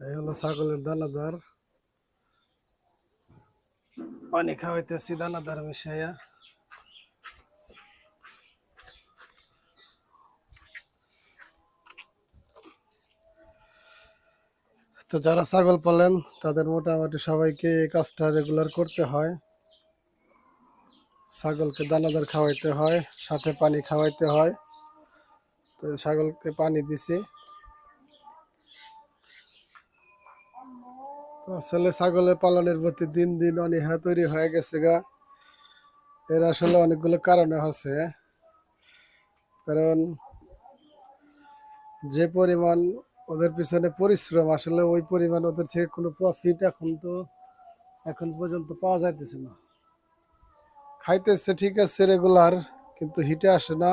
এই হলো ছাগলের দানাদার। পানি খাওয়াইতেছি দানাদার মিশাইয়া। তো যারা ছাগল পালেন তাদের মোটামুটি সবাইকে এই কাজটা রেগুলার করতে হয়। ছাগলকে দানাদার খাওয়াইতে হয়, সাথে পানি খাওয়াইতে হয়। তো ছাগলকে পানি দিছি। তো আসলে ছাগলের পালনের প্রতি দিন দিন অনীহা তৈরি হয়ে গেছে গা। এর আসলে অনেকগুলো কারণে আছে। কারণ যে পরিমাণ ওদের পিছনে পরিশ্রম, আসলে ওই পরিমাণ ওদের থেকে কোনো প্রফিট এখন পর্যন্ত পাওয়া যাইতেছে না। খাইতেছে ঠিক আছে রেগুলার, কিন্তু হিটে আসে না।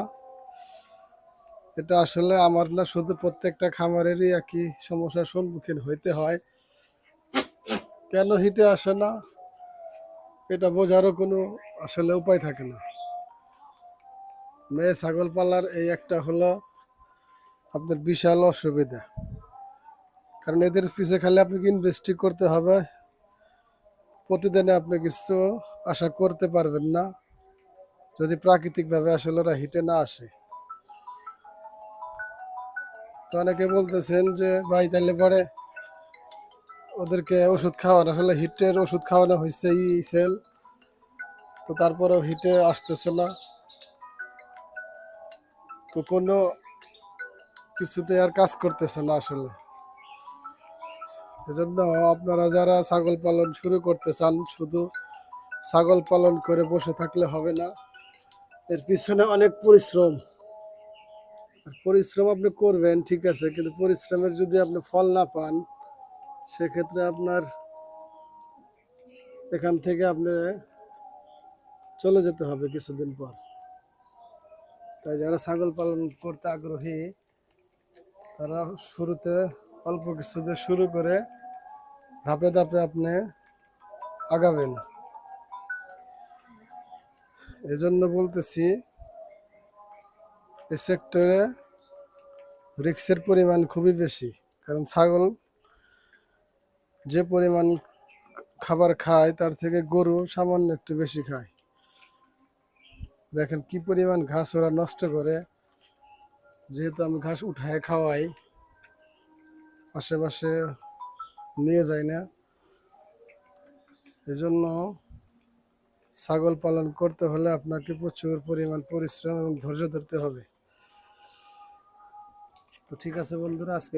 এটা আসলে আমার না, শুধু প্রত্যেকটা খামারেরই একই সমস্যার সম্মুখীন হইতে হয়। কেন হিটে আসে না এটা বোঝারও কোনো আসলে উপায় থাকে না। মেয়ে ছাগল পালার এই একটা হলো আপনার বিশাল অসুবিধা। কারণ এদের পিছে খালি আপনাকে ইনভেস্টই করতে হবে। প্রতিদিনে আপনি কিছু আশা করতে পারবেন না যদি প্রাকৃতিকভাবে আসলে ওরা হিটে না আসে। তো অনেকে বলতেছেন যে ভাই তাহলে পরে ওদেরকে ওষুধ খাওয়ানো, আসলে হিটের ওষুধ খাওয়ানো হয়েছে সেল, তো তারপরেও হিটে আসতেছে না। তো কোনো কিছুতে আর কাজ করতেছে না আসলে। এজন্য আপনারা যারা ছাগল পালন শুরু করতে চান, শুধু ছাগল পালন করে বসে থাকলে হবে না। এর পিছনে অনেক পরিশ্রম। পরিশ্রম আপনি করবেন ঠিক আছে, কিন্তু পরিশ্রমের যদি আপনি ফল না পান, সেক্ষেত্রে আপনার এখান থেকে আপনি চলে যেতে হবে কিছুদিন পর। তাই যারা ছাগল পালন করতে আগ্রহী তারা শুরুতে অল্প কিছু দিয়ে শুরু করে ধাপে ধাপে আপনি আগাবেন। এজন্য বলতেছি এই সেক্টরে রিস্কের পরিমাণ খুবই বেশি। কারণ ছাগল যে পরিমাণ খাবার খায় তার থেকে গরু সামান্য একটু বেশি খায়। দেখেন কি পরিমাণ ঘাস ওরা নষ্ট করে। যেহেতু আমি ঘাস উঠায় খাওয়াই, আশেপাশে নিয়ে যাই না, এজন্য ছাগল পালন করতে হলে আপনাকে প্রচুর পরিমাণ পরিশ্রম এবং ধৈর্য ধরতে হবে। তো ঠিক আছে বন্ধুরা, আজকে